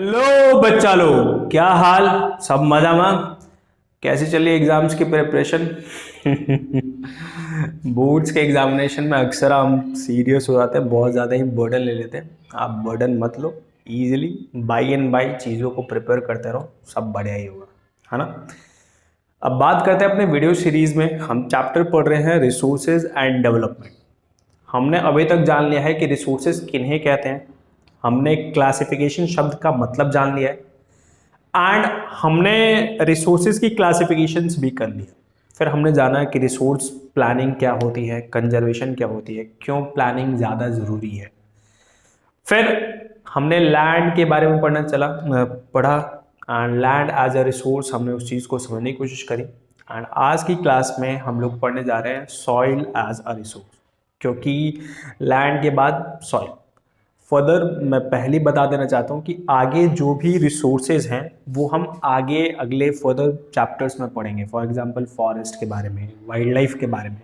Hello बच्चा लोग, क्या हाल? सब मजा में? कैसे चली एग्जाम्स की प्रिपरेशन? बोर्ड्स के एग्जामिनेशन में अक्सर हम सीरियस हो जाते हैं, बहुत ज़्यादा ही बर्डन ले लेते हैं। आप बर्डन मत लो, इजीली बाई एंड बाई चीज़ों को प्रिपेयर करते रहो, सब बढ़िया ही होगा, है ना। अब बात करते हैं अपने वीडियो सीरीज में। हम चैप्टर पढ़ रहे हैं रिसोर्सेज एंड डेवलपमेंट। हमने अभी तक जान लिया है कि रिसोर्सेज किन्हें कहते हैं, हमने क्लासिफिकेशन शब्द का मतलब जान लिया है, एंड हमने रिसोर्सेज की क्लासिफिकेशंस भी कर लिया। फिर हमने जाना है कि रिसोर्स प्लानिंग क्या होती है, कंजर्वेशन क्या होती है, क्यों प्लानिंग ज़्यादा ज़रूरी है। फिर हमने लैंड के बारे में पढ़ा and land as a resource, हमने उस चीज़ को समझने की कोशिश करी। एंड आज की क्लास में हम लोग पढ़ने जा रहे हैं सॉइल एज अ रिसोर्स, क्योंकि लैंड के बाद सॉइल। फर्दर मैं पहले बता देना चाहता हूँ कि आगे जो भी रिसोर्सेज हैं वो हम आगे अगले फर्दर चैप्टर्स में पढ़ेंगे। फॉर एग्जांपल फॉरेस्ट के बारे में, वाइल्ड लाइफ के बारे में,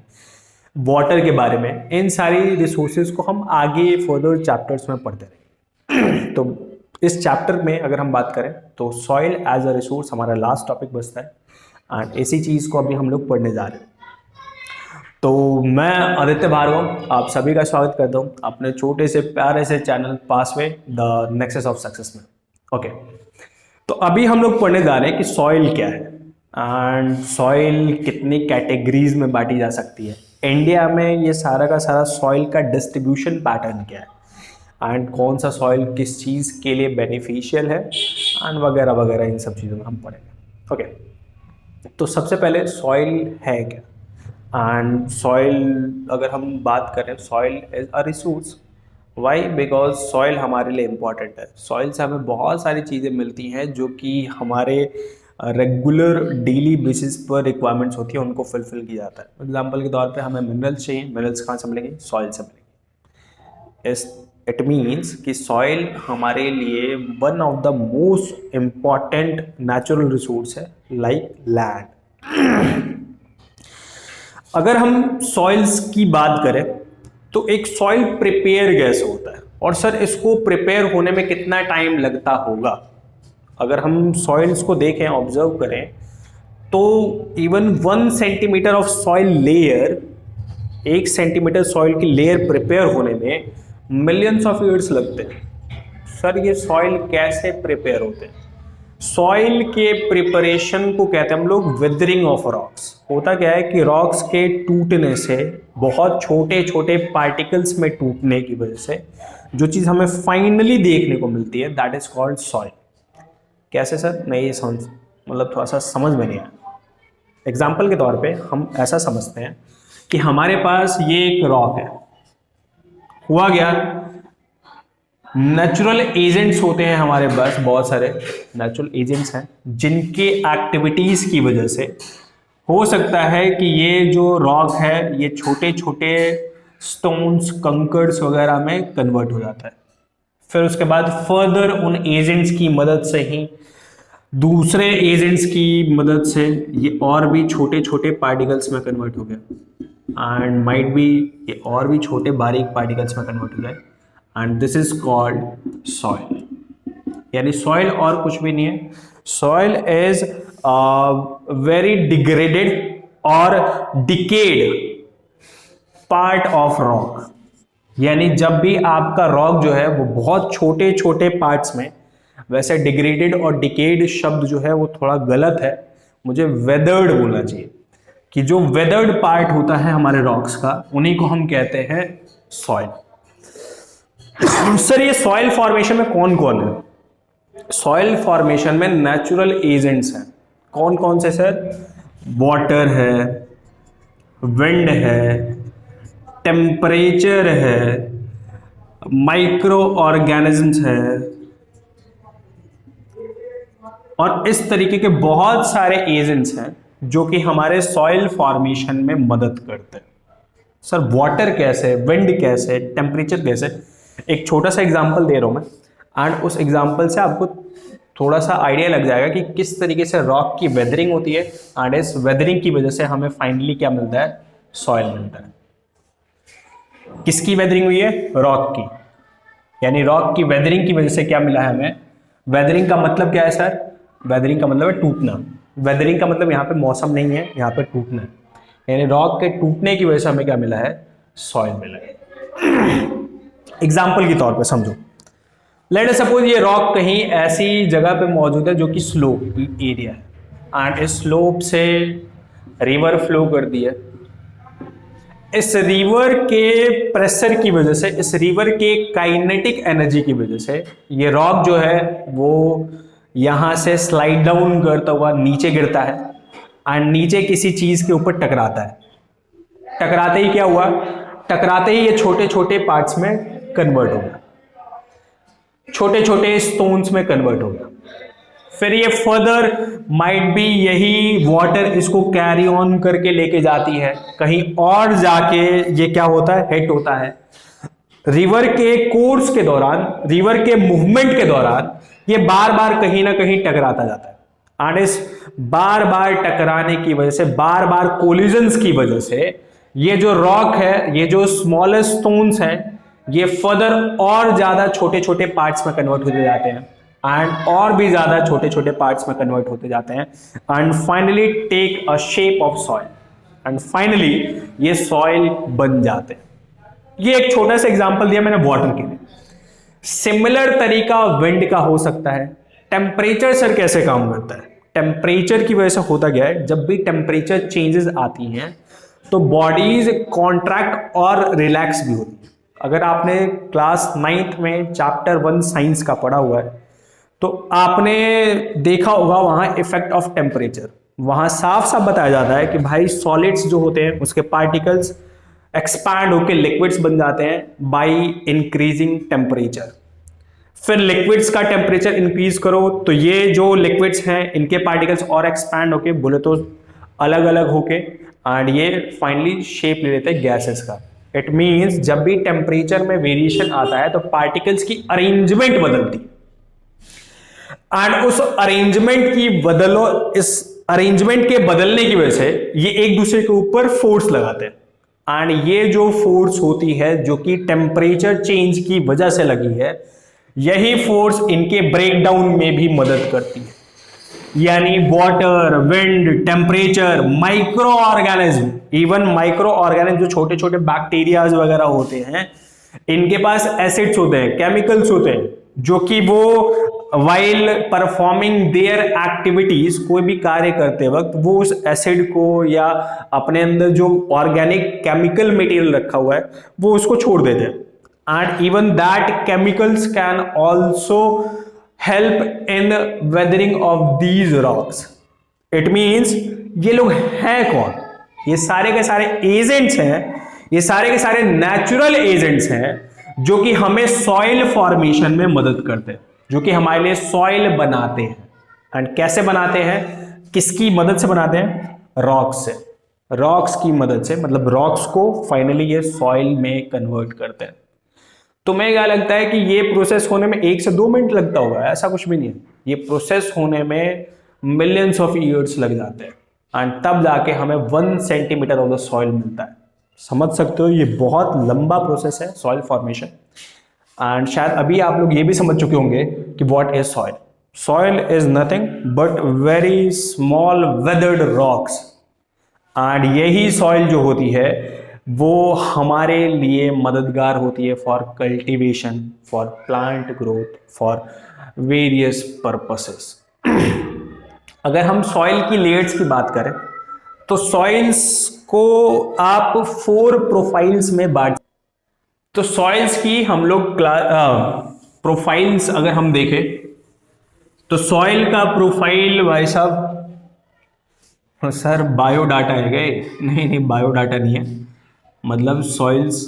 वाटर के बारे में, इन सारी रिसोर्सेज को हम आगे फर्दर चैप्टर्स में पढ़ते रहेंगे। तो इस चैप्टर में अगर हम बात करें तो सॉइल एज अ रिसोर्स हमारा लास्ट टॉपिक बचता है, एंड इसी चीज़ को अभी हम लोग पढ़ने जा रहे हैं। तो मैं आदित्य भार्गव आप सभी का स्वागत करता हूँ अपने छोटे से प्यारे से channel Pathway the nexus of success में। ओके, तो अभी हम लोग पढ़ने जा रहे हैं कि सॉइल क्या है एंड सॉइल कितनी कैटेगरीज में बांटी जा सकती है। इंडिया में ये सारा का सारा सॉइल का डिस्ट्रीब्यूशन पैटर्न क्या है एंड कौन सा सॉइल किस चीज़ के लिए बेनिफिशियल है एंड वगैरह वगैरह, इन सब चीज़ों में हम पढ़ेंगे। ओके, तो सबसे पहले सॉइल है क्या एंड सॉइल अगर हम बात करें, soil is a resource. Why? Because soil हमारे लिए इम्पॉर्टेंट है। सॉइल से हमें बहुत सारी चीज़ें मिलती हैं जो कि हमारे रेगुलर डेली बेसिस पर रिक्वायरमेंट्स होती है, उनको फुलफिल किया जाता है। एग्जाम्पल के तौर पे हमें मिनरल्स चाहिए, मिनरल्स कहाँ से मिलेंगे? सॉइल से मिलेंगे। इट मीन्स कि सॉइल हमारे लिए one of the most important natural resource है, लाइक लैंड। अगर हम सॉइल्स की बात करें तो एक सॉइल प्रिपेयर कैसे होता है, और सर इसको प्रिपेयर होने में कितना टाइम लगता होगा। अगर हम सॉइल्स को देखें, ऑब्जर्व करें, तो even 1 centimetre of soil layer, 1 centimetre soil की लेयर प्रिपेयर होने में मिलियंस ऑफ ईयर्स लगते हैं। सर ये सॉइल कैसे प्रिपेयर होते हैं? सॉइल के प्रिपरेशन को कहते हैं हम लोग वेदरिंग ऑफ रॉक्स। होता क्या है कि रॉक्स के टूटने से, बहुत छोटे छोटे पार्टिकल्स में टूटने की वजह से जो चीज़ हमें फाइनली देखने को मिलती है, दैट इज कॉल्ड सॉइल। कैसे सर? नहीं ये समझ, मतलब थोड़ा सा समझ में नहीं आया। एग्जाम्पल के तौर पे हम ऐसा समझते हैं कि हमारे पास ये एक रॉक है। हुआ गया, नेचुरल एजेंट्स होते हैं हमारे पास, बहुत सारे नेचुरल एजेंट्स हैं जिनके एक्टिविटीज की वजह से हो सकता है कि ये जो रॉक है ये छोटे छोटे स्टोन्स, कंकर्स वगैरह में कन्वर्ट हो जाता है। फिर उसके बाद फर्दर उन एजेंट्स की मदद से ही, दूसरे एजेंट्स की मदद से ये और भी छोटे छोटे पार्टिकल्स में कन्वर्ट हो गया, एंड माइट बी ये और भी छोटे बारीक पार्टिकल्स में कन्वर्ट हो जाए, and this is called soil. यानी सॉइल और कुछ भी नहीं है, सॉइल इज वेरी डिग्रेडेड और डिकेड पार्ट ऑफ रॉक। यानी जब भी आपका रॉक जो है वो बहुत छोटे छोटे पार्ट्स में, वैसे डिग्रेडेड और डिकेड शब्द जो है वो थोड़ा गलत है, मुझे वेदर्ड बोलना चाहिए, कि जो वेदर्ड पार्ट होता है हमारे रॉक्स का, उन्हीं को हम कहते हैं सॉइल। सर ये सॉइल फॉर्मेशन में कौन कौन है? सॉइल फॉर्मेशन में नेचुरल एजेंट्स हैं। कौन कौन से सर? वाटर है, विंड है, टेम्परेचर है, माइक्रो ऑर्गेनिजम्स है, और इस तरीके के बहुत सारे एजेंट्स हैं जो कि हमारे सॉइल फॉर्मेशन में मदद करते हैं। सर वाटर कैसे, विंड कैसे, टेम्परेचर कैसे? एक छोटा सा एग्जांपल दे रहा हूं मैं, एंड उस एग्जांपल से आपको थोड़ा सा आइडिया लग जाएगा कि किस तरीके से रॉक की वेदरिंग होती है, एंड इस वेदरिंग की वजह से हमें फाइनली क्या मिलता है? सॉइल मिलता है। किसकी वेदरिंग हुई है? रॉक की। यानी रॉक की वेदरिंग की वजह से क्या मिला है हमें? वेदरिंग का मतलब क्या है सर? वेदरिंग का मतलब है टूटना। वेदरिंग का मतलब यहाँ पे मौसम नहीं है, यहाँ पे टूटना है। यानी रॉक के टूटने की वजह से हमें क्या मिला है? सॉइल मिला है। एग्जाम्पल के तौर पे समझो, लेट अस सपोज ये रॉक कहीं ऐसी जगह पे मौजूद है जो कि स्लोप एरिया है, एंड इस स्लोप से रिवर फ्लो करती है। इस रिवर के प्रेशर की वजह से, इस रिवर के काइनेटिक एनर्जी की वजह से ये रॉक जो है वो यहां से स्लाइड डाउन करता हुआ नीचे गिरता है, एंड नीचे किसी चीज के ऊपर टकराता है। टकराते ही क्या हुआ? टकराते ही ये छोटे छोटे पार्ट्स में कन्वर्ट हो गया, छोटे छोटे स्टोन्स में कन्वर्ट हो गया। फिर ये फर्दर माइट बी यही वाटर इसको कैरी ऑन करके लेके जाती है, कहीं और जाके ये क्या होता है? हिट होता है। रिवर के कोर्स के दौरान, रिवर के मूवमेंट के दौरान ये बार बार कहीं ना कहीं टकराता जाता है, एंड इस बार बार टकराने की वजह से, बार बार कोलिजन्स की वजह से ये जो रॉक है, ये जो स्मॉलेस्ट स्टोन्स हैं, ये फर्दर और ज्यादा छोटे छोटे पार्ट्स में कन्वर्ट होते जाते हैं, एंड और भी ज्यादा छोटे छोटे पार्ट्स में कन्वर्ट होते जाते हैं, and finally take a shape of soil, and finally ये सॉइल बन जाते हैं। ये एक छोटा सा एग्जांपल दिया मैंने वाटर के लिए। सिमिलर तरीका विंड का हो सकता है। टेम्परेचर सर कैसे काम करता है? टेम्परेचर की वजह से होता गया है, जब भी टेम्परेचर चेंजेस आती हैं तो बॉडीज कॉन्ट्रैक्ट और रिलैक्स भी होती है। अगर आपने क्लास 9th में चैप्टर 1 साइंस का पढ़ा हुआ है तो आपने देखा होगा वहां इफेक्ट ऑफ टेम्परेचर। वहां साफ साफ बताया जाता है कि भाई सॉलिड्स जो होते हैं उसके पार्टिकल्स एक्सपैंड होकर लिक्विड्स बन जाते हैं बाय इंक्रीजिंग टेम्परेचर। फिर लिक्विड्स का टेम्परेचर इंक्रीज करो तो ये जो लिक्विड्स हैं इनके पार्टिकल्स और एक्सपैंड होके, बोले तो अलग अलग होके, एंड ये फाइनली शेप ले लेते हैं गैसेस का। इट मीन्स जब भी टेम्परेचर में वेरिएशन आता है तो पार्टिकल्स की अरेंजमेंट बदलती है, एंड उस अरेंजमेंट की बदलो, इस अरेंजमेंट के बदलने की वजह से ये एक दूसरे के ऊपर फोर्स लगाते हैं, एंड ये जो फोर्स होती है जो कि टेम्परेचर चेंज की वजह से लगी है, यही फोर्स इनके ब्रेकडाउन में भी मदद करती है। यानी water, wind, temperature, micro organism, even micro organism जो छोटे छोटे बैक्टीरियाज वगैरह होते हैं, इनके पास एसिड्स होते हैं, केमिकल्स होते हैं, जो कि वो वाइल परफॉर्मिंग देयर एक्टिविटीज, कोई भी कार्य करते वक्त वो उस एसिड को या अपने अंदर जो ऑर्गेनिक केमिकल मटेरियल रखा हुआ है वो उसको छोड़ देते हैं, and even that chemicals can also help in weathering of these rocks. It means ये लोग हैं कौन? ये सारे के सारे एजेंट्स हैं, ये सारे के सारे नेचुरल एजेंट्स हैं जो कि हमें सॉइल फॉर्मेशन में मदद करते हैं, जो कि हमारे लिए सॉइल बनाते हैं। एंड कैसे बनाते हैं? किसकी मदद से बनाते हैं? रॉक्स से। रॉक्स की मदद से, मतलब रॉक्स को फाइनली ये सॉइल में कन्वर्ट करते हैं। तुम्हें क्या लगता है कि ये प्रोसेस होने में 1 से 2 मिनट लगता होगा? ऐसा कुछ भी नहीं है। ये प्रोसेस होने में मिलियंस ऑफ ईयर्स लग जाते हैं, एंड तब जाके हमें 1 सेंटीमीटर ऑफ द सॉइल मिलता है। समझ सकते हो ये बहुत लंबा प्रोसेस है सॉइल फॉर्मेशन। एंड शायद अभी आप लोग ये भी समझ चुके होंगे कि what is soil. Soil is nothing but very small weathered rocks, and यही सॉइल जो होती है वो हमारे लिए मददगार होती है for cultivation, for plant growth, for various purposes. अगर हम सॉइल की लेयर्स की बात करें तो सॉइल्स को आप 4 प्रोफाइल्स में बांट। तो सॉइल्स की हम लोग प्रोफाइल्स अगर हम देखें तो सॉइल का प्रोफाइल भाई साहब, सर बायोडाटा है क्या? नहीं नहीं, बायोडाटा नहीं है। मतलब सॉइल्स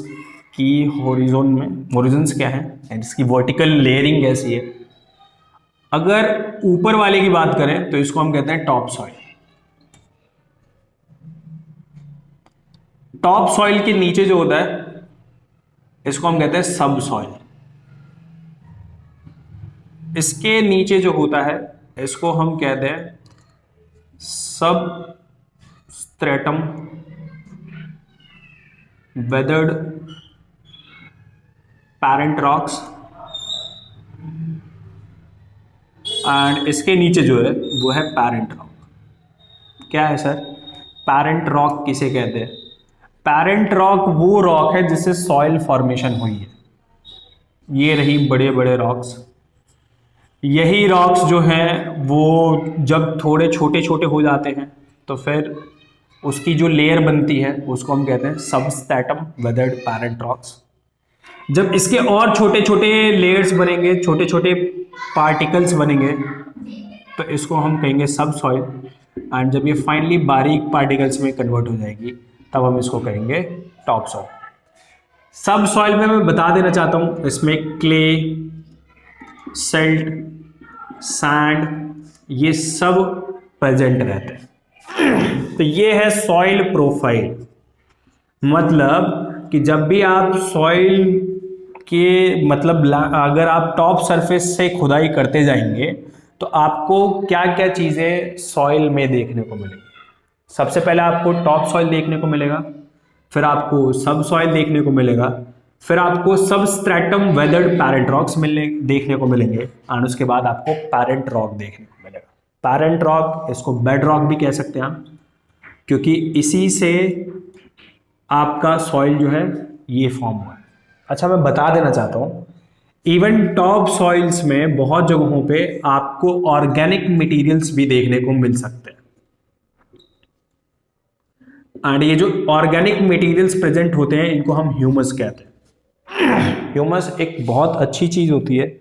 की हॉरिजॉन्स क्या है, इसकी वर्टिकल लेयरिंग कैसी है। अगर ऊपर वाले की बात करें तो इसको हम कहते हैं टॉप सॉइल। टॉप सॉइल के नीचे जो होता है इसको हम कहते हैं सब सॉइल। इसके नीचे जो होता है इसको हम कहते हैं सब stratum weathered parent rocks, and इसके नीचे जो है वो है पैरेंट रॉक। क्या है सर? पैरेंट रॉक किसे कहते हैं? पैरेंट रॉक वो रॉक है जिससे सॉइल फॉर्मेशन हुई है। ये रही बड़े बड़े रॉक्स। यही रॉक्स जो हैं वो जब थोड़े छोटे छोटे हो जाते हैं तो फिर उसकी जो लेयर बनती है उसको हम कहते हैं सबस्ट्रेटम वेदर्ड पैरेंट रॉक्स। जब इसके और छोटे छोटे लेयर्स बनेंगे, छोटे छोटे पार्टिकल्स बनेंगे, तो इसको हम कहेंगे सब सॉइल। एंड जब ये फाइनली बारीक पार्टिकल्स में कन्वर्ट हो जाएगी तब हम इसको कहेंगे टॉप सॉइल। सब सॉइल में मैं बता देना चाहता हूँ इसमें क्ले, सिल्ट, सैंड ये सब प्रेजेंट रहते हैं। तो ये है सॉइल प्रोफाइल। मतलब कि जब भी आप सॉइल के मतलब अगर आप टॉप सरफेस से खुदाई करते जाएंगे तो आपको क्या क्या चीज़ें सॉइल में देखने को मिलेंगी। सबसे पहले आपको टॉप सॉइल देखने को मिलेगा, फिर आपको सब सॉइल देखने को मिलेगा, फिर आपको सबस्ट्रेटम वेदर्ड पैरेंट रॉक्स देखने को मिलेंगे, और उसके बाद आपको पैरेंट रॉक देखने को मिलेगा। पैरेंट रॉक, इसको बेड रॉक भी कह सकते हैं आप, क्योंकि इसी से आपका सॉइल जो है ये फॉर्म हुआ है। अच्छा, मैं बता देना चाहता हूँ इवन टॉप सॉइल्स में बहुत जगहों पे आपको ऑर्गेनिक मटेरियल्स भी देखने को मिल सकते हैं। एंड ये जो ऑर्गेनिक मटेरियल्स प्रेजेंट होते हैं इनको हम ह्यूमस कहते हैं। ह्यूमस एक बहुत अच्छी चीज होती है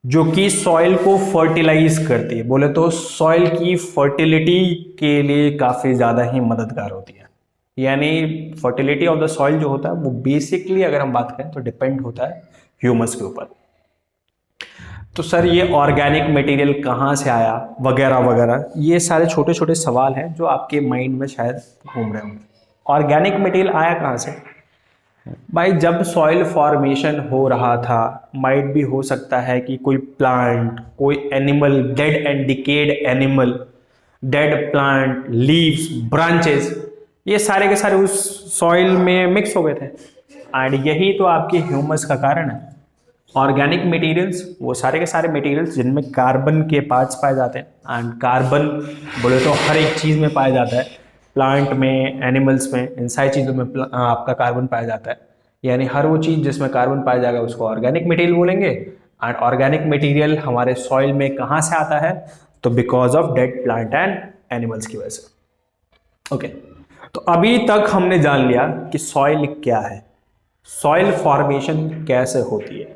जो कि सॉइल को फर्टिलाइज करती है। बोले तो सॉइल की फर्टिलिटी के लिए काफी ज्यादा ही मददगार होती है। यानी फर्टिलिटी ऑफ द सॉइल जो होता है वो बेसिकली अगर हम बात करें तो डिपेंड होता है ह्यूमस के ऊपर। तो सर ये ऑर्गेनिक मटेरियल कहाँ से आया वगैरह वगैरह, ये सारे छोटे छोटे सवाल हैं जो आपके माइंड में शायद घूम रहे होंगे। ऑर्गेनिक मटेरियल आया कहाँ से भाई? जब सॉइल फॉर्मेशन हो रहा था, माइट भी हो सकता है कि कोई प्लांट, कोई animal, dead and decade animal, dead plant, leaves, branches, ये सारे के सारे उस सॉइल में मिक्स हो गए थे। एंड यही तो आपके ह्यूमस का कारण है। ऑर्गेनिक मटेरियल्स वो सारे के सारे मटेरियल्स जिनमें कार्बन के पार्ट्स पाए जाते हैं। एंड कार्बन बोले तो हर एक चीज़ में पाया जाता है, प्लांट में, एनिमल्स में, इन सारी चीज़ों में आपका कार्बन पाया जाता है। यानी हर वो चीज़ जिसमें कार्बन पाया जाएगा उसको ऑर्गेनिक मटेरियल बोलेंगे। एंड ऑर्गेनिक मटेरियल हमारे सॉइल में कहाँ से आता है? तो because of dead plant and animals की वजह से। ओके, तो अभी तक हमने जान लिया कि सॉइल क्या है, सॉइल फॉर्मेशन कैसे होती है,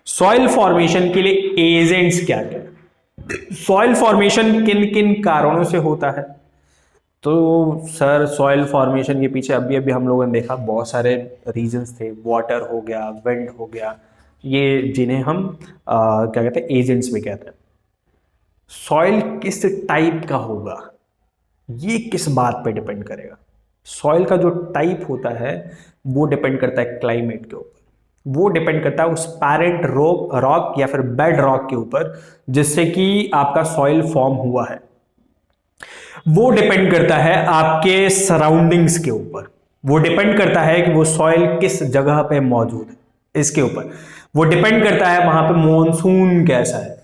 सॉइल फॉर्मेशन के लिए एजेंट्स क्या क्या है, सॉइल फॉर्मेशन किन किन कारणों से होता है। तो सर सॉइल फॉर्मेशन के पीछे अभी अभी हम लोगों ने देखा बहुत सारे रीजंस थे। वाटर हो गया, विंड हो गया, ये जिन्हें हम क्या कहते हैं, एजेंट्स भी कहते हैं। सॉइल किस टाइप का होगा ये किस बात पे डिपेंड करेगा? सॉइल का जो टाइप होता है वो डिपेंड करता है क्लाइमेट के ऊपर, वो डिपेंड करता है उस पैरेंट रॉक या फिर बेड रॉक के ऊपर जिससे कि आपका सॉइल फॉर्म हुआ है। वो डिपेंड करता है आपके सराउंडिंग्स के ऊपर, वो डिपेंड करता है कि वो सॉइल किस जगह पे मौजूद है इसके ऊपर, वो डिपेंड करता है वहां पे मॉनसून कैसा है।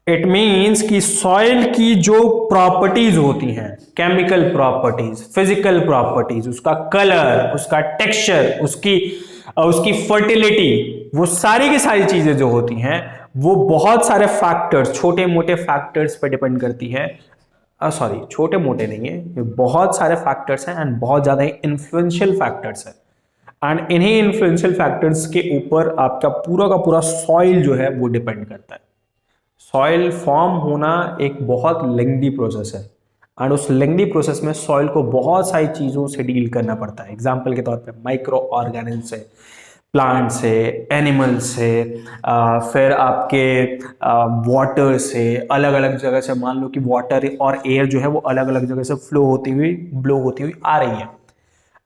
इट मीन्स कि सॉइल की जो प्रॉपर्टीज होती हैं, केमिकल प्रॉपर्टीज, फिजिकल प्रॉपर्टीज, उसका कलर, उसका टेक्सचर, उसकी फर्टिलिटी, वो सारी की सारी चीजें जो होती हैं वो बहुत सारे फैक्टर्स, छोटे मोटे फैक्टर्स पर डिपेंड करती है। सॉरी, छोटे मोटे नहीं है, ये बहुत सारे फैक्टर्स हैं एंड बहुत ज्यादा इन्फ्लुएंशियल फैक्टर्स हैं। एंड इन्हीं इन्फ्लुएंशियल फैक्टर्स के ऊपर आपका पूरा का पूरा सॉइल जो है वो डिपेंड करता है। सॉइल फॉर्म होना एक बहुत लेंथी प्रोसेस है एंड उस लेंथी प्रोसेस में सॉइल को बहुत सारी चीज़ों से डील करना पड़ता है। एग्जाम्पल के तौर पे माइक्रो ऑर्गेनिज्म से, प्लांट से, एनिमल से, फिर आपके वाटर से, अलग अलग जगह से। मान लो कि वाटर और एयर जो है वो अलग अलग जगह से ब्लो होती हुई आ रही है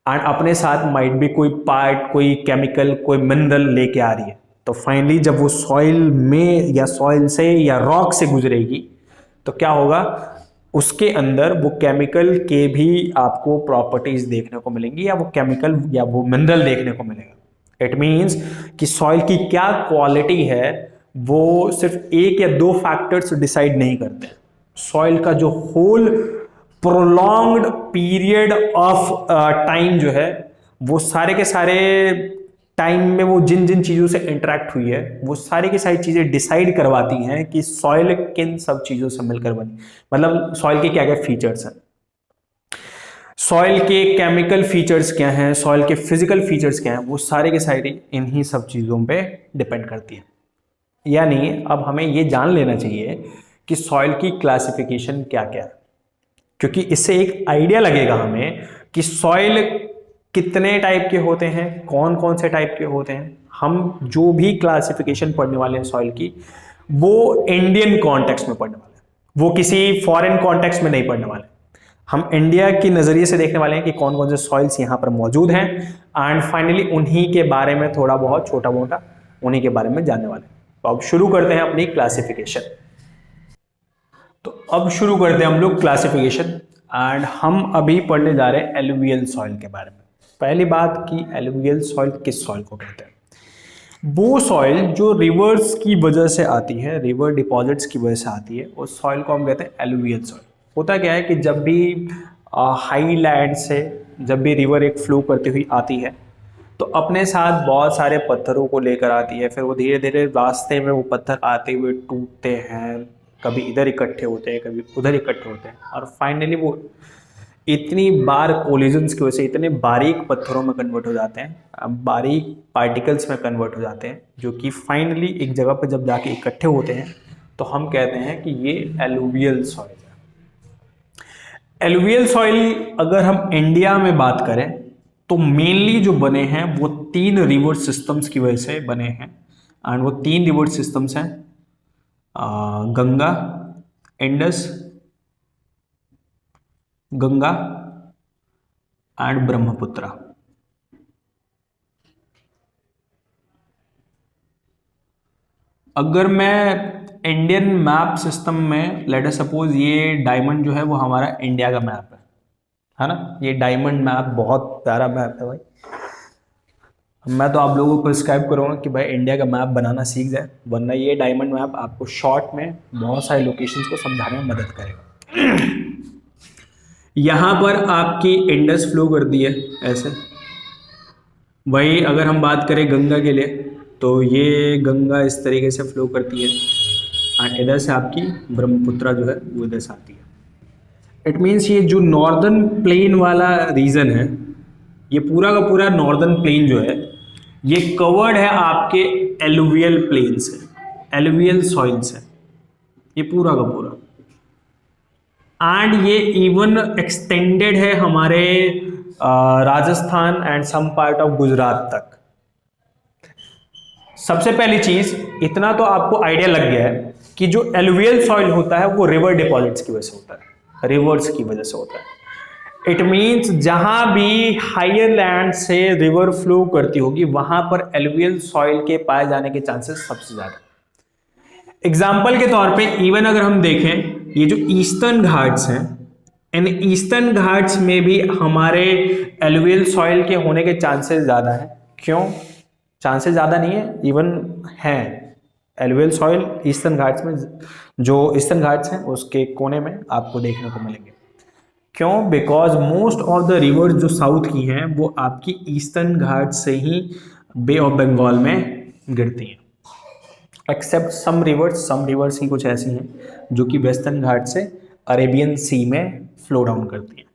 एंड अपने साथ माइट भी कोई पार्ट, कोई केमिकल, कोई मिनरल लेके आ रही है। तो फाइनली जब वो सॉइल में या सॉइल से या रॉक से गुजरेगी तो क्या होगा, उसके अंदर वो केमिकल के भी आपको प्रॉपर्टीज देखने को मिलेंगी या वो केमिकल या वो मिनरल देखने को मिलेगा। इट मीन्स कि सॉइल की क्या क्वालिटी है वो सिर्फ एक या दो फैक्टर्स डिसाइड नहीं करते हैं। सॉइल का जो whole prolonged period of time जो है, वो सारे के सारे टाइम में वो जिन जिन चीज़ों से इंटरेक्ट हुई है, वो सारी की सारी चीज़ें डिसाइड करवाती हैं कि सॉइल किन सब चीज़ों से मिलकर बनी। मतलब सॉइल के क्या क्या फीचर्स हैं, सॉइल के केमिकल फीचर्स क्या हैं, सॉइल के फिजिकल फीचर्स क्या हैं, वो सारे के सारे इन्हीं सब चीज़ों पे डिपेंड करती है। यानी अब हमें ये जान लेना चाहिए कि सॉइल की क्लासिफिकेशन क्या क्या है, क्योंकि इससे एक आइडिया लगेगा हमें कि सॉइल कितने टाइप के होते हैं, कौन कौन से टाइप के होते हैं। हम जो भी क्लासिफिकेशन पढ़ने वाले हैं सॉइल की, वो इंडियन कॉन्टेक्स्ट में पढ़ने वाले हैं, वो किसी फॉरेन कॉन्टेक्स्ट में नहीं पढ़ने वाले। हम इंडिया की नज़रिए से देखने वाले हैं कि कौन कौन से सॉइल्स यहाँ पर मौजूद हैं, एंड फाइनली उन्हीं के बारे में थोड़ा बहुत छोटा मोटा उन्हीं के बारे में जानने वाले हैं। तो अब शुरू करते हैं अपनी क्लासिफिकेशन। तो अब शुरू करते हैं हम लोग क्लासिफिकेशन, एंड हम अभी पढ़ने जा रहे हैं एलुवियल सॉइल के बारे में। पहली बात कि एलुवियल सॉइल किस सॉइल को कहते हैं? वो सॉइल जो रिवर्स की वजह से आती है, रिवर डिपॉजिट्स की वजह से आती है, उस सॉइल को हम कहते हैं एलुवियल सॉइल। होता क्या है कि जब भी हाई लैंड से जब भी रिवर एक फ्लो करती हुई आती है, तो अपने साथ बहुत सारे पत्थरों को लेकर आती है। फिर वो धीरे धीरे रास्ते में वो पत्थर आते हुए टूटते हैं, कभी इधर इकट्ठे होते हैं, कभी उधर इकट्ठे होते हैं, और फाइनली वो इतनी बार कोलिजन्स की वजह से इतने बारीक पत्थरों में कन्वर्ट हो जाते हैं, बारीक पार्टिकल्स में कन्वर्ट हो जाते हैं, जो कि फाइनली एक जगह पर जब जाके इकट्ठे होते हैं तो हम कहते हैं कि ये एलुवियल सॉइल है। एलुवियल सॉइल अगर हम इंडिया में बात करें तो मेनली जो बने हैं वो 3 रिवर सिस्टम्स की वजह से बने हैं, एंड वो 3 रिवर सिस्टम्स हैं गंगा, इंडस, गंगा एंड ब्रह्मपुत्रा। अगर मैं इंडियन मैप सिस्टम में लेट अस सपोज ये डायमंड जो है वो हमारा इंडिया का मैप है ना, ये डायमंड मैप बहुत प्यारा मैप है भाई। मैं तो आप लोगों को प्रिस्क्राइब करूँगा कि भाई इंडिया का मैप बनाना सीख जाए, वरना ये डायमंड मैप आपको शॉर्ट में बहुत सारे लोकेशंस को समझाने में मदद करेगा। यहाँ पर आपकी इंडस फ्लो कर दी है ऐसे। वही अगर हम बात करें गंगा के लिए, तो ये गंगा इस तरीके से फ्लो करती है, और इधर से आपकी ब्रह्मपुत्रा जो है वो इधर से आती है। इट मीन्स ये जो नॉर्दर्न प्लेन वाला रीजन है, ये पूरा का पूरा नॉर्दर्न प्लेन जो है ये कवर्ड है आपके एलुवियल प्लेन से, एलुवियल सॉइल से, ये पूरा का पूरा। एंड ये इवन एक्सटेंडेड है हमारे Rajasthan and some part of Gujarat तक। सबसे पहली चीज, इतना तो आपको आइडिया लग गया है कि जो एलुवियल सॉइल होता है वो रिवर डिपॉजिट्स की वजह से होता है, रिवर्स की वजह से होता है। इट मीन्स जहां भी हायर लैंड से रिवर फ्लो करती होगी वहां पर एलुवियल सॉइल के पाए जाने के चांसेस सबसे ज्यादा। एग्जाम्पल के तौर पे इवन अगर हम देखें, ये जो ईस्टर्न घाट्स हैं, इन ईस्टर्न घाट्स में भी हमारे एलुवियल सॉइल के होने के चांसेस ज़्यादा हैं। क्यों? चांसेस ज़्यादा नहीं है, इवन हैं। एलुवियल सॉइल ईस्टर्न घाट्स में, जो ईस्टर्न घाट्स हैं उसके कोने में आपको देखने को मिलेंगे। क्यों? Because most of the reverse जो साउथ की हैं वो आपकी ईस्टर्न घाट से ही बे ऑफ बंगाल में गिरती हैं, एक्सेप्ट सम रिवर्स ही कुछ ऐसी हैं जो कि वेस्टर्न घाट से अरेबियन सी में फ्लो डाउन करती हैं।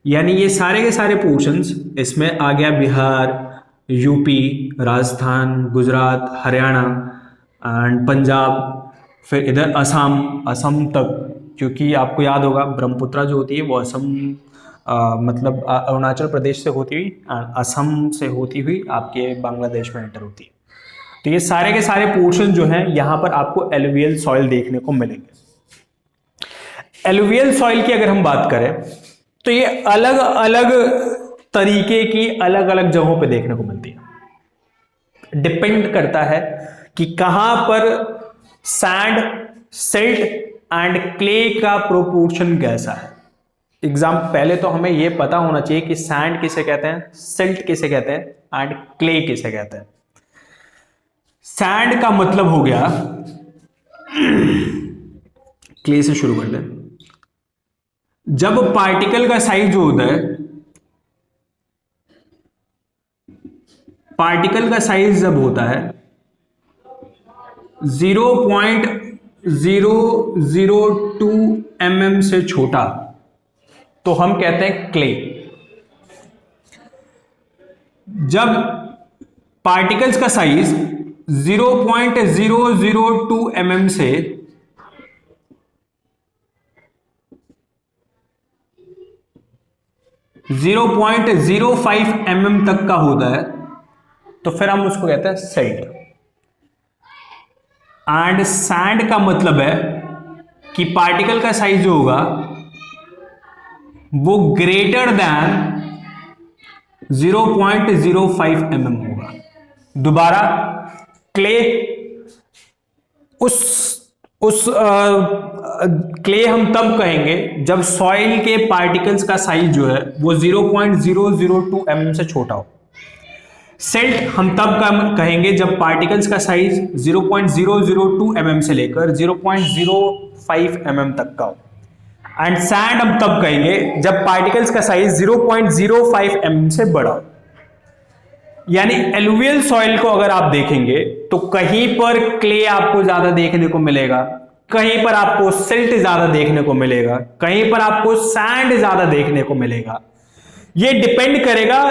यानी ये सारे के सारे पोर्शंस, इसमें आ गया बिहार, यूपी, राजस्थान, गुजरात, हरियाणा एंड पंजाब, फिर इधर असम तक, क्योंकि आपको याद होगा ब्रह्मपुत्रा जो होती है वो असम मतलब अरुणाचल प्रदेश से होती हुई, असम से होती हुई आपके बांग्लादेश में एंटर होती है। तो ये सारे के सारे पोर्शन जो हैं यहां पर आपको एलुवियल सॉइल देखने को मिलेंगे। एलुवियल सॉइल की अगर हम बात करें तो ये अलग अलग तरीके की अलग अलग जगहों पे देखने को मिलती है। डिपेंड करता है कि कहां पर सैंड, सिल्ट एंड क्ले का प्रोपोर्शन कैसा है। पहले तो हमें यह पता होना चाहिए कि सैंड किसे कहते हैं, सिल्ट किसे कहते हैं एंड क्ले किसे कहते हैं। सैंड का मतलब हो गया, क्ले से शुरू करते हैं। जब पार्टिकल का साइज जो होता है, पार्टिकल का साइज जब होता है 0.002 mm से छोटा, तो हम कहते हैं क्ले। जब पार्टिकल्स का साइज 0.002 mm से 0.05 mm तक का होता है, तो फिर हम उसको कहते हैं सेल्ट। एंड सैंड का मतलब है कि पार्टिकल का साइज जो होगा वो ग्रेटर देन 0.05 mm होगा। दोबारा, क्ले क्ले हम तब कहेंगे जब सॉइल के पार्टिकल्स का साइज जो है वो 0.002 mm से छोटा हो। सेल्ट हम तब कहेंगे जब पार्टिकल्स का साइज 0.002 mm से लेकर 0.05 mm तक का हो। एंड सैंड हम तब कहेंगे जब पार्टिकल्स का साइज 0.05 mm से बड़ा हो। यानी एलुवियल सॉइल को अगर आप देखेंगे तो कहीं पर क्ले आपको ज्यादा देखने को मिलेगा, कहीं पर आपको सिल्ट ज्यादा देखने को मिलेगा, कहीं पर आपको सैंड ज्यादा देखने को मिलेगा। ये डिपेंड करेगा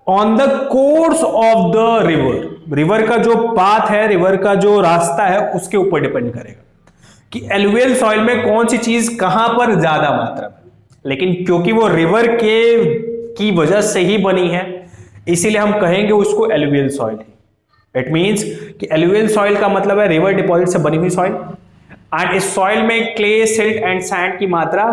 on the course of the river. River का जो पाथ है, रिवर का जो रास्ता है, उसके ऊपर डिपेंड करेगा कि एलुवियल सॉइल में कौन सी चीज कहां पर ज्यादा मात्रा में। लेकिन क्योंकि वो रिवर की वजह से ही बनी है, इसीलिए हम कहेंगे उसको एलुवियल सॉइल है। इट मींस कि एलुवियल सॉइल का मतलब है रिवर डिपॉजिट से बनी हुई सॉइल। एंड इस सॉइल में क्ले, सिल्ट एंड सैंड की मात्रा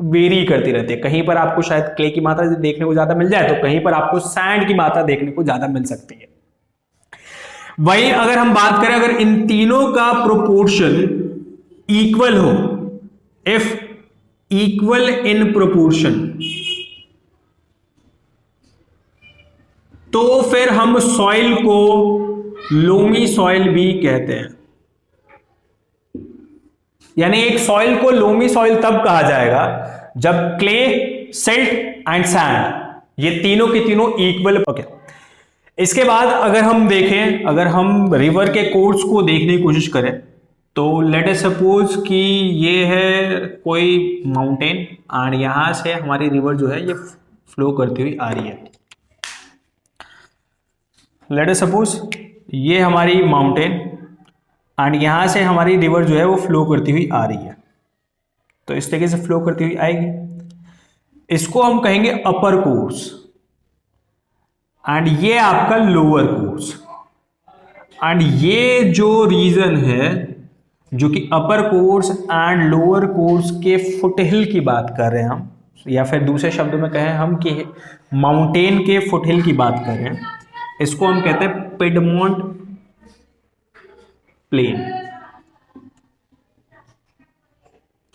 वेरी करती रहती है। कहीं पर आपको शायद क्ले की मात्रा देखने को ज्यादा मिल जाए, तो कहीं पर आपको सैंड की मात्रा देखने को ज्यादा मिल सकती है। वहीं अगर हम बात करें, अगर इन तीनों का प्रोपोर्शन इक्वल हो, इफ इक्वल इन प्रोपोर्शन, तो फिर हम सॉइल को लोमी सॉइल भी कहते हैं। यानी एक सॉइल को लोमी सॉइल तब कहा जाएगा जब क्ले, सिल्ट एंड सैंड ये तीनों के तीनों इक्वल। ओके, इसके बाद अगर हम देखें, अगर हम रिवर के कोर्स को देखने की कोशिश करें, तो लेट अस सपोज कि ये है कोई माउंटेन एंड यहां से हमारी रिवर जो है ये फ्लो करती हुई आ रही है। लेट अस सपोज ये हमारी माउंटेन एंड यहां से हमारी रिवर जो है वो फ्लो करती हुई आ रही है। तो इस तरीके से फ्लो करती हुई आएगी। इसको हम कहेंगे अपर कोर्स एंड ये आपका लोअर कोर्स। एंड ये जो रीजन है जो कि अपर कोर्स एंड लोअर कोर्स के फुटहिल की बात कर रहे हैं हम, या फिर दूसरे शब्दों में कहें हम कि माउंटेन के फुटहिल की बात कर रहे हैं, इसको हम कहते हैं पिडमोंट प्लेन।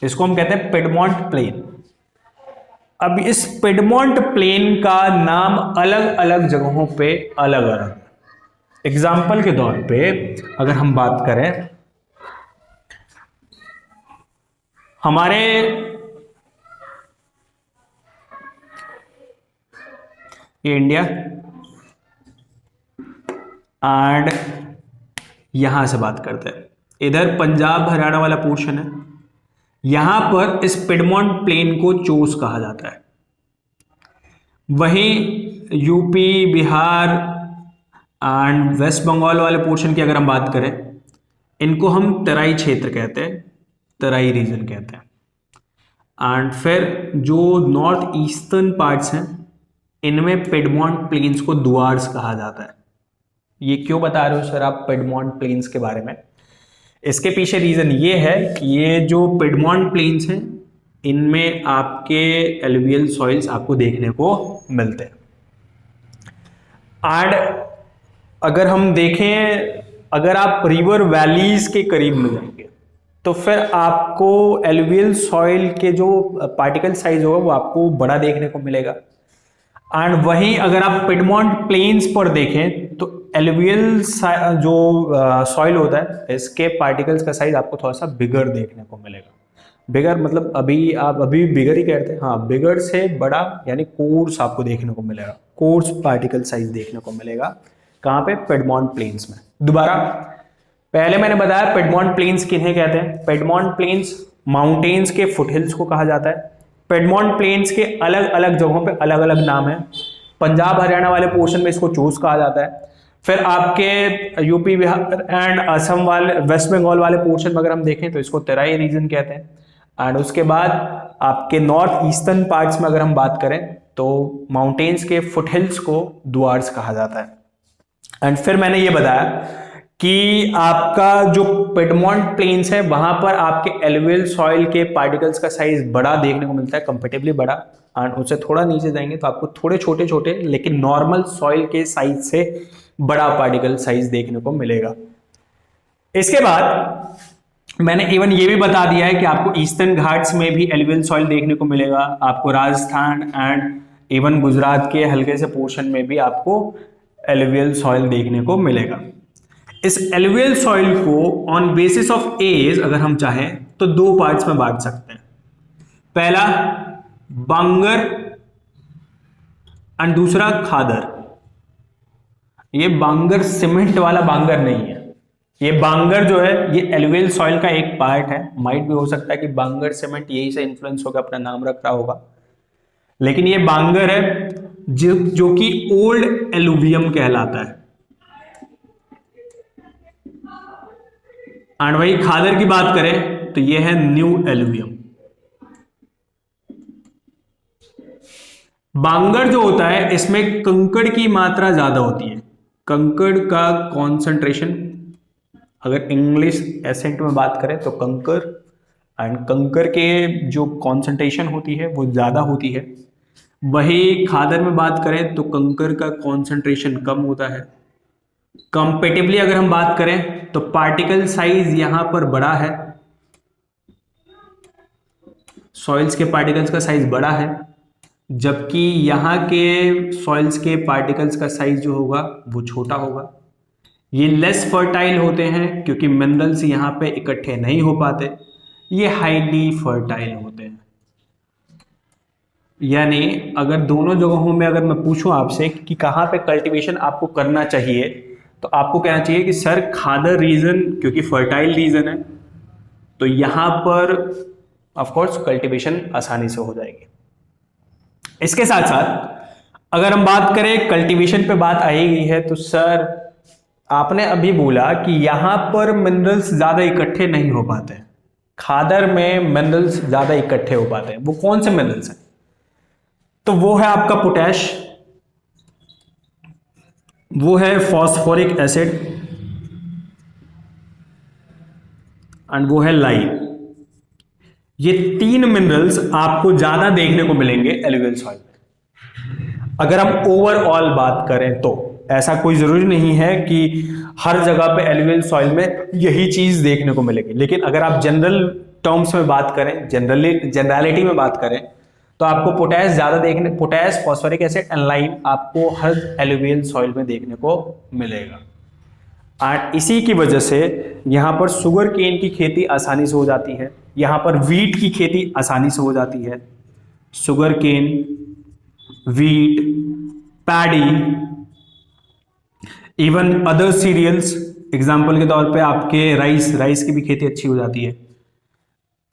इसको हम कहते हैं पिडमोंट प्लेन। अब इस पिडमोंट प्लेन का नाम अलग अलग जगहों पे अलग अलग। एग्जाम्पल के तौर पे अगर हम बात करें, हमारे ये इंडिया एंड यहां से बात करते हैं, इधर पंजाब हरियाणा वाला पोर्शन है, यहां पर इस पिडमोंट प्लेन को चोस कहा जाता है। वहीं यूपी, बिहार एंड वेस्ट बंगाल वाले पोर्शन की अगर हम बात करें, इनको हम तराई क्षेत्र कहते हैं, तराई रीजन कहते हैं। एंड फिर जो नॉर्थ ईस्टर्न पार्ट्स हैं, इनमें पिडमोंट प्लेन्स को दुआर्स कहा जाता है। ये क्यों बता रहे हो सर आप पिडमोंट प्लेन्स के बारे में? इसके पीछे रीजन ये है कि ये जो पिडमोंट प्लेन्स हैं, इनमें आपके एलुवियल सॉइल्स आपको देखने को मिलते हैं। एंड अगर हम देखें, अगर आप रिवर वैलीज के करीब में जाएंगे, तो फिर आपको एलुवियल सॉइल के जो पार्टिकल साइज होगा वो आपको बड़ा देखने को मिलेगा। एंड वहीं अगर आप पिडमोंट प्लेन्स पर देखें तो एलुवियल जो सॉइल होता है इसके पार्टिकल्स का साइज आपको थोड़ा सा बिगर देखने को मिलेगा। बिगर मतलब अभी बिगर ही कहते हैं, हाँ बिगर से बड़ा यानी कोर्स आपको देखने को मिलेगा, कोर्स पार्टिकल साइज देखने को मिलेगा। कहाँ पे? पिडमॉन्ट प्लेन्स में। दोबारा पहले मैंने बताया पिडमॉन्ट प्लेन्स किन्हें कहते हैं। पिडमॉन्ट प्लेन्स माउंटेन्स के फुटहिल्स को कहा जाता है। पिडमॉन्ट प्लेन्स के अलग अलग जगहों पे अलग अलग नाम है। पंजाब हरियाणा वाले पोर्शन में इसको चूस कहा जाता है। फिर आपके यूपी बिहार एंड असम वाले, वेस्ट बंगाल वाले पोर्शन में अगर हम देखें तो इसको तराई रीजन कहते हैं। एंड उसके बाद आपके नॉर्थ ईस्टर्न पार्ट्स में अगर हम बात करें तो माउंटेन्स के फुटहिल्स को द्वार्स कहा जाता है। एंड फिर मैंने ये बताया कि आपका जो पिडमॉन्ट प्लेन्स है वहां पर आपके एलुवियल सॉइल के पार्टिकल्स का साइज बड़ा देखने को मिलता है, कंपेरेटिवली बड़ा। एंड उससे थोड़ा नीचे जाएंगे तो आपको थोड़े छोटे छोटे लेकिन नॉर्मल सॉइल के साइज से बड़ा पार्टिकल साइज देखने को मिलेगा। इसके बाद मैंने इवन ये भी बता दिया है कि आपको ईस्टर्न घाट्स में भी एलुवियल सॉइल देखने को मिलेगा, आपको राजस्थान एंड इवन गुजरात के हल्के से पोर्शन में भी आपको एलुवियल सॉइल देखने को मिलेगा। इस एलुवियल सॉइल को ऑन बेसिस ऑफ एज अगर हम चाहें तो दो पार्ट्स में बांट सकते हैं। पहला बांगर एंड दूसरा खादर। ये बांगर सीमेंट वाला बांगर नहीं है, ये बांगर जो है ये एलुवियल सॉइल का एक पार्ट है। माइट भी हो सकता है कि बांगर सीमेंट यही से इन्फ्लुएंस होकर अपना नाम रख रहा होगा, लेकिन ये बांगर है जो कि ओल्ड एलुवियम कहलाता है। एंड वही खादर की बात करें तो ये है न्यू एलुवियम। बांगर जो होता है इसमें कंकड़ की मात्रा ज्यादा होती है। कंकड़ का कॉन्सेंट्रेशन अगर इंग्लिश एसेंट में बात करें तो कंकर, एंड कंकर के जो कॉन्सेंट्रेशन होती है वो ज्यादा होती है। वही खादर में बात करें तो कंकर का कॉन्सेंट्रेशन कम होता है। कंपेटिवली अगर हम बात करें तो पार्टिकल साइज यहां पर बड़ा है, सॉइल्स के पार्टिकल्स का साइज बड़ा है, जबकि यहाँ के सॉइल्स के पार्टिकल्स का साइज जो होगा वो छोटा होगा। ये लेस फर्टाइल होते हैं क्योंकि मिनरल्स यहाँ पे इकट्ठे नहीं हो पाते। ये हाईली फर्टाइल होते हैं। यानी अगर दोनों जगहों में अगर मैं पूछूं आपसे कि कहाँ पे कल्टीवेशन आपको करना चाहिए तो आपको कहना चाहिए कि सर खादर रीजन क्योंकि फर्टाइल रीजन है तो यहाँ पर ऑफ कोर्स कल्टीवेशन आसानी से हो जाएगी। इसके साथ साथ अगर हम बात करें कल्टीवेशन पे बात आई गई है तो सर आपने अभी बोला कि यहां पर मिनरल्स ज्यादा इकट्ठे नहीं हो पाते, खादर में मिनरल्स ज्यादा इकट्ठे हो पाते हैं। वो कौन से मिनरल्स हैं? तो वो है आपका पोटैश, वो है फॉस्फोरिक एसिड एंड वो है लाइम। ये तीन मिनरल्स आपको ज्यादा देखने को मिलेंगे एलुवियल सॉइल में। अगर हम ओवरऑल बात करें तो ऐसा कोई जरूरी नहीं है कि हर जगह पे एलुवियल सॉइल में यही चीज देखने को मिलेगी, लेकिन अगर आप जनरल टर्म्स में बात करें, जनरलिटी में बात करें तो आपको पोटैश ज्यादा देखने, potash, phosphoric acid and lime आपको हर एलुवियल सॉइल में देखने को मिलेगा। और इसी की वजह से यहाँ पर शुगर केन की खेती आसानी से हो जाती है, यहाँ पर वीट की खेती आसानी से हो जाती है। Sugar cane, wheat, paddy, even other cereals, example के तौर पे आपके राइस की भी खेती अच्छी हो जाती है।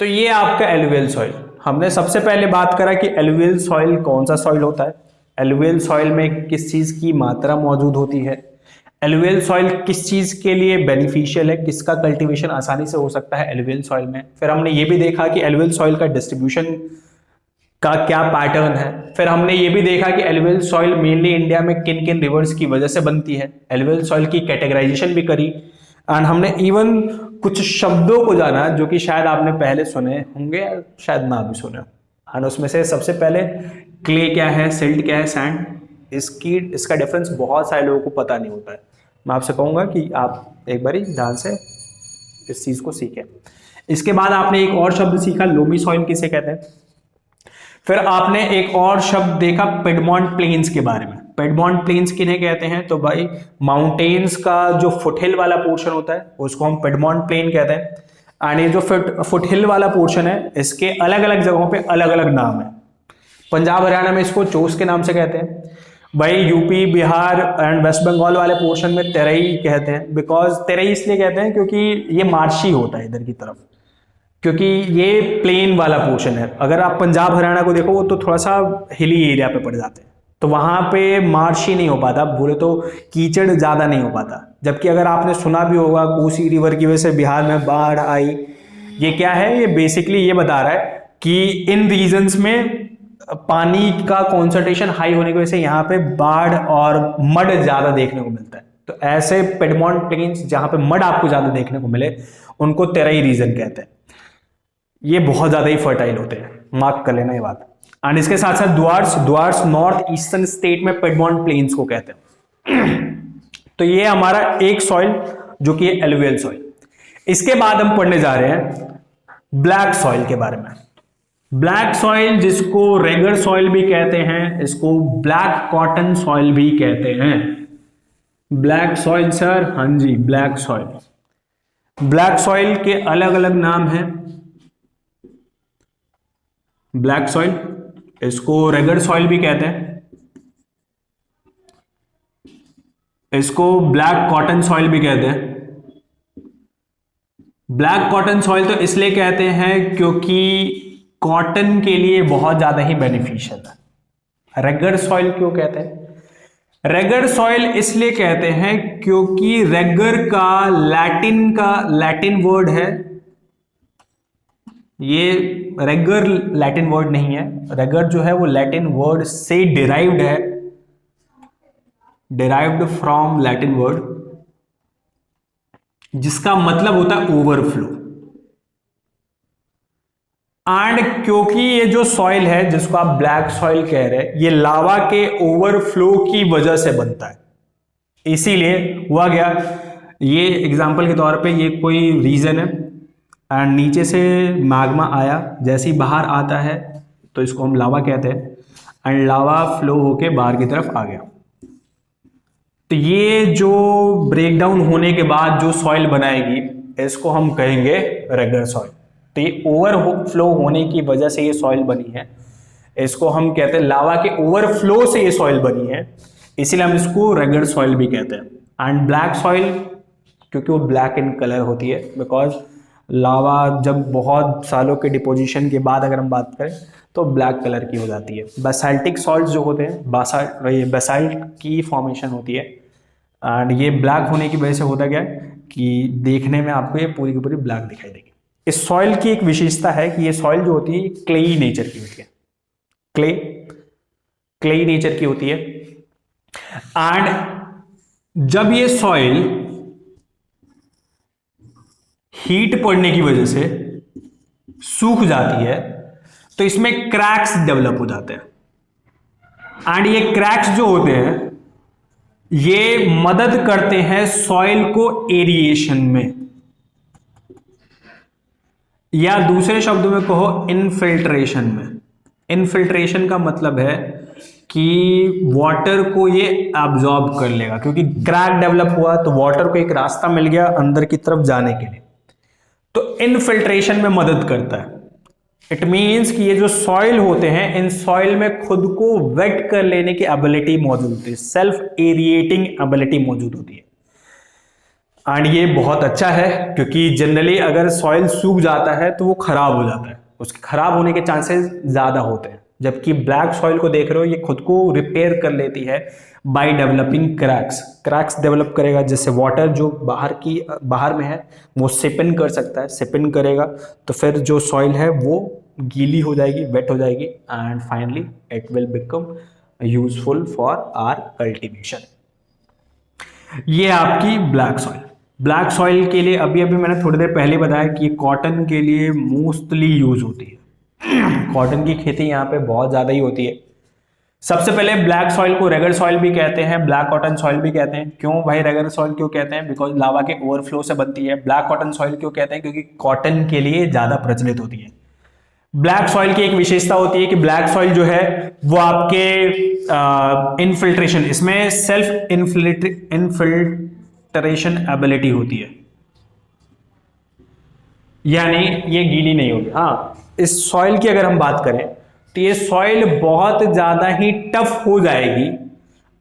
तो ये आपका एलुवियल सॉइल। हमने सबसे पहले बात करा कि एलुवियल सॉइल कौन सा सॉइल होता है, एलुवियल सॉइल में किस चीज की मात्रा मौजूद होती है, एलुवियल सॉइल किस चीज के लिए बेनिफिशियल है, किसका कल्टीवेशन आसानी से हो सकता है एलुवियल सॉइल में। फिर हमने ये भी देखा कि एलुवियल सॉइल का डिस्ट्रीब्यूशन का क्या पैटर्न है। फिर हमने ये भी देखा कि एलुवियल सॉइल मेनली इंडिया में किन किन रिवर्स की वजह से बनती है। एलुवियल सॉइल की कैटेगराइजेशन भी करी एंड हमने इवन कुछ शब्दों को जाना जो कि शायद आपने पहले सुने होंगे, शायद ना भी सुने। एंड उसमें से सबसे पहले क्ले क्या है, सिल्ट क्या है, सैंड, इसका डिफरेंस बहुत सारे लोगों को पता नहीं होता है। मैं आपसे कहूँगा कि आप एक बार ध्यान से इस चीज़ को सीखें। इसके बाद आपने एक और शब्द सीखा, लोमी सॉइल किसे कहते हैं। फिर आपने एक और शब्द देखा पिडमॉन्ट प्लेन्स के बारे में। पिडमॉन्ट प्लेन्स किन्हें कहते हैं? तो भाई माउंटेन्स का जो फुटहिल वाला पोर्शन होता है उसको हम पिडमॉन्ट प्लेन कहते हैं। एंड ये जो फुटहिल वाला पोर्शन है इसके अलग अलग जगहों पे अलग अलग नाम है। पंजाब हरियाणा में इसको चोस के नाम से कहते हैं। भाई यूपी बिहार एंड वेस्ट बंगाल वाले पोर्शन में तेरई कहते हैं। बिकॉज तेरई इसलिए कहते हैं क्योंकि ये मार्शी होता है इधर की तरफ, क्योंकि ये प्लेन वाला पोर्शन है। अगर आप पंजाब हरियाणा को देखो तो थोड़ा सा हिली एरिया पे पड़ जाते हैं, तो वहां पे मार्शी नहीं हो पाता, बोले तो कीचड़ ज्यादा नहीं हो पाता। जबकि अगर आपने सुना भी होगा कोसी रिवर की वजह से बिहार में बाढ़ आई, ये क्या है? ये बेसिकली ये बता रहा है कि इन रीजन्स में पानी का कॉन्सेंट्रेशन हाई होने की वजह से यहाँ पे बाढ़ और मड ज्यादा देखने को मिलता है। तो ऐसे पिडमॉन्ट प्लेन्स जहां पे मड आपको ज्यादा देखने को मिले उनको तेरई रीजन कहते हैं। ये बहुत ज्यादा ही फर्टाइल होते हैं, मार्क कर लेना ये बात। एंड इसके साथ साथ दुआर्स नॉर्थ ईस्टर्न स्टेट में पिडमॉन्ट प्लेन्स को कहते हैं। तो ये हमारा एक सॉइल जो कि एलुवियल सॉइल। इसके बाद हम पढ़ने जा रहे हैं ब्लैक सॉइल के बारे में। ब्लैक सॉइल जिसको रेगर सॉइल भी कहते हैं, इसको ब्लैक कॉटन सॉइल भी कहते हैं। ब्लैक सॉइल सर, हाँ जी ब्लैक सॉइल। ब्लैक सॉइल के अलग अलग नाम हैं। ब्लैक सॉइल, इसको रेगर सॉइल भी कहते हैं, इसको ब्लैक कॉटन सॉइल भी कहते हैं। ब्लैक कॉटन सॉइल तो इसलिए कहते हैं क्योंकि कॉटन के लिए बहुत ज्यादा ही बेनिफिशियल है। रेगर सॉइल क्यों कहते हैं? रेगर सॉइल इसलिए कहते हैं क्योंकि रेगर का लैटिन वर्ड है। ये रेगर लैटिन वर्ड नहीं है, रेगर जो है वो लैटिन वर्ड से डिराइव्ड है, डिराइव्ड फ्रॉम लैटिन वर्ड, जिसका मतलब होता है ओवरफ्लो। एंड क्योंकि ये जो सॉइल है जिसको आप ब्लैक सॉइल कह रहे हैं, ये लावा के ओवरफ्लो की वजह से बनता है, इसीलिए हुआ गया। ये एग्जांपल के तौर पे ये कोई रीजन है एंड नीचे से मैग्मा आया, जैसे ही बाहर आता है तो इसको हम लावा कहते हैं, एंड लावा फ्लो होके बाहर की तरफ आ गया। तो ये जो ब्रेकडाउन होने के बाद जो सॉइल बनाएगी इसको हम कहेंगे रेगर सॉइल। तो ये ओवरफ्लो होने की वजह से ये सॉइल बनी है, इसको हम कहते हैं लावा के ओवरफ्लो से ये सॉइल बनी है, इसीलिए हम इसको रेगर सॉइल भी कहते हैं। एंड ब्लैक सॉइल क्योंकि वो ब्लैक इन कलर होती है, बिकॉज लावा जब बहुत सालों के डिपोजिशन के बाद अगर हम बात करें तो ब्लैक कलर की हो जाती है। बेसाल्टिक सॉल्ट जो होते हैं, बेसाल्ट की फॉर्मेशन होती है, एंड ये ब्लैक होने की वजह से होता क्या है कि देखने में आपको ये पूरी की पूरी ब्लैक दिखाई देगी। इस सॉइल की एक विशेषता है कि ये सॉइल जो होती है क्लेई नेचर की होती है, क्लेई नेचर की होती है। एंड जब ये सॉइल हीट पड़ने की वजह से सूख जाती है तो इसमें क्रैक्स डेवलप हो जाते हैं। एंड ये क्रैक्स जो होते हैं ये मदद करते हैं सॉइल को एरिएशन में, या दूसरे शब्दों में कहो इनफिल्ट्रेशन में। इनफिल्ट्रेशन का मतलब है कि वाटर को ये एब्जॉर्ब कर लेगा, क्योंकि क्रैक डेवलप हुआ तो वाटर को एक रास्ता मिल गया अंदर की तरफ जाने के लिए, तो इनफिल्ट्रेशन में मदद करता है। इट मीन्स कि ये जो सॉइल होते हैं इन सॉइल में खुद को वेट कर लेने की एबिलिटी मौजूद होती है, सेल्फ एरिएटिंग एबिलिटी मौजूद होती है। एंड ये बहुत अच्छा है क्योंकि जनरली अगर सॉइल सूख जाता है तो वो खराब हो जाता है, उसके खराब होने के चांसेस ज्यादा होते हैं। जबकि ब्लैक सॉइल को देख रहे हो ये खुद को रिपेयर कर लेती है बाय डेवलपिंग क्रैक्स डेवलप करेगा, जिससे वाटर जो बाहर में है वो सिप इन कर सकता है, सिप इन करेगा तो फिर जो सॉइल है वो गीली हो जाएगी, वेट हो जाएगी, and finally it will become useful for our cultivation. ये आपकी ब्लैक सॉइल। ब्लैक सॉइल के लिए अभी मैंने थोड़ी देर पहले बताया कि कॉटन के लिए मोस्टली यूज होती है। कॉटन की खेती यहाँ पे बहुत ज्यादा ही होती है। सबसे पहले ब्लैक सॉइल को रेगर सॉइल भी कहते हैं, ब्लैक कॉटन सॉइल भी कहते हैं। क्यों भाई रेगर सॉइल क्यों कहते हैं? बिकॉज लावा के ओवरफ्लो से बनती है। ब्लैक कॉटन सॉइल क्यों कहते हैं? क्योंकि कॉटन के लिए ज्यादा प्रचलित होती है। ब्लैक सॉइल की एक विशेषता होती है कि ब्लैक सॉइल जो है वो आपके इनफिल्ट्रेशन, इसमें सेल्फ इनफिल्ट्रेशन एबिलिटी होती है, यानी ये गीली नहीं होगी। हाँ, इस सॉइल की अगर हम बात करें तो ये सॉइल बहुत ज्यादा ही टफ हो जाएगी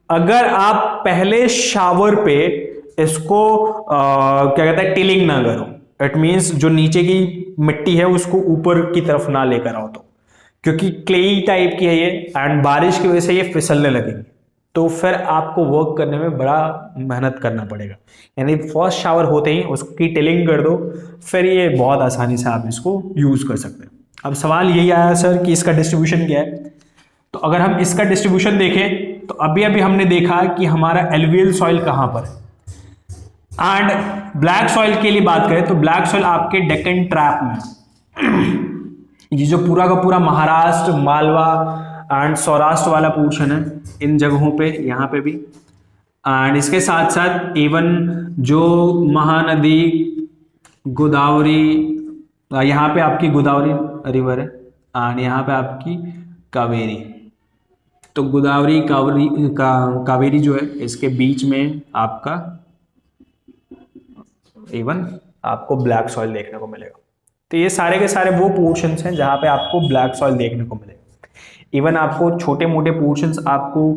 अगर आप पहले शावर पे इसको क्या कहते हैं टिलिंग ना करो। इट मीन्स जो नीचे की मिट्टी है उसको ऊपर की तरफ ना लेकर आओ, तो क्योंकि क्लेई टाइप की है ये एंड बारिश की वजह से ये फिसलने लगेगी, तो फिर आपको वर्क करने में बड़ा मेहनत करना पड़ेगा। यानी फर्स्ट शावर होते ही उसकी टिलिंग कर दो, फिर ये बहुत आसानी से आप इसको यूज कर सकते हैं। अब सवाल यही आया सर कि इसका डिस्ट्रीब्यूशन क्या है, तो अगर हम इसका डिस्ट्रीब्यूशन देखें तो अभी अभी हमने देखा कि हमारा एलुवियल सॉइल कहां पर है, एंड ब्लैक सॉइल के लिए बात करें तो ब्लैक सॉइल आपके डेक्कन ट्रैप में ये जो पूरा का पूरा महाराष्ट्र, मालवा एंड सौराष्ट्र वाला पोर्शन है, इन जगहों पे, यहाँ पे भी, एंड इसके साथ साथ इवन जो महानदी गोदावरी, यहाँ पे आपकी गोदावरी रिवर है एंड यहाँ पे आपकी कावेरी, तो गोदावरी कावेरी जो है इसके बीच में आपका इवन आपको ब्लैक सॉइल देखने को मिलेगा। तो ये सारे के सारे वो पोर्शंस हैं जहाँ पे आपको ब्लैक सॉइल देखने को मिलेगा। इवन आपको छोटे मोटे पोर्शंस आपको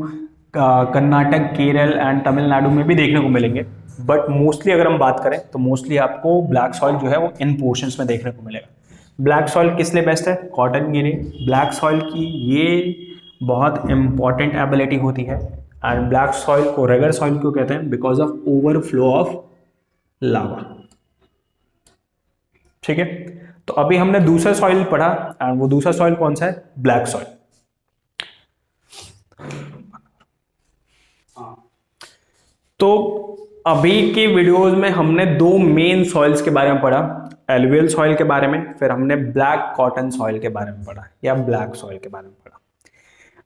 कर्नाटक, केरल एंड तमिलनाडु में भी देखने को मिलेंगे, बट मोस्टली अगर हम बात करें तो मोस्टली आपको ब्लैक सॉइल जो है वो इन पोर्शंस में देखने को मिलेगा। ब्लैक सॉइल किस लिए बेस्ट है? कॉटन के लिए। ब्लैक सॉइल की ये बहुत इंपॉर्टेंट एबिलिटी होती है, एंड ब्लैक सॉइल को रेगर सॉइल क्यों कहते हैं? Because of overflow of lava. ठीक है, तो अभी हमने दूसरा सॉइल पढ़ा एंड वो दूसरा सॉइल कौन सा है? Black soil. तो अभी के वीडियोस में हमने दो मेन सॉइल्स के बारे में पढ़ा, एलुवियल सॉइल के बारे में, फिर हमने ब्लैक कॉटन सॉइल के बारे में पढ़ा या ब्लैक सॉइल के बारे में पढ़ा।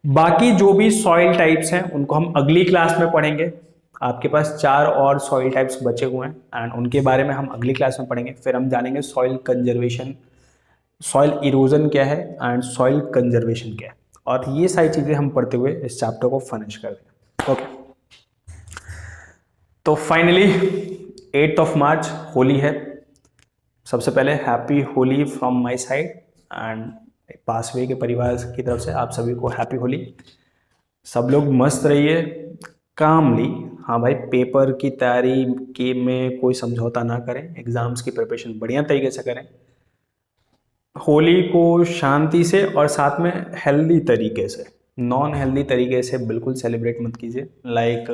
बाकी जो भी सॉइल टाइप्स हैं उनको हम अगली क्लास में पढ़ेंगे। आपके पास 4 और सॉइल टाइप्स बचे हुए हैं एंड उनके बारे में हम अगली क्लास में पढ़ेंगे। फिर हम जानेंगे सॉइल कंजर्वेशन, सॉइल इरोजन क्या है एंड सॉइल कंजर्वेशन क्या है, और ये सारी चीज़ें हम पढ़ते हुए इस चैप्टर को फिनिश कर देंगे। ओके, तो फाइनली 8 मार्च होली है। सबसे पहले happy Holi from my side and Pathway के परिवार की तरफ से आप सभी को हैप्पी होली। सब लोग मस्त रहिए, कामली। हाँ भाई, पेपर की तैयारी के में कोई समझौता ना करें, एग्जाम्स की प्रिपरेशन बढ़िया तरीके से करें। होली को शांति से और साथ में हेल्दी तरीके से, नॉन हेल्दी तरीके से बिल्कुल सेलिब्रेट मत कीजिए। लाइक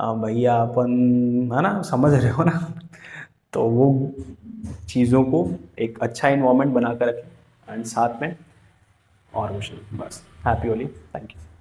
भैया अपन, है ना, समझ रहे हो ना, तो वो चीज़ों को एक अच्छा इन्वायरमेंट बना कर रखें एंड साथ में और कुछ नहीं, बस हैप्पी होली। Thank you.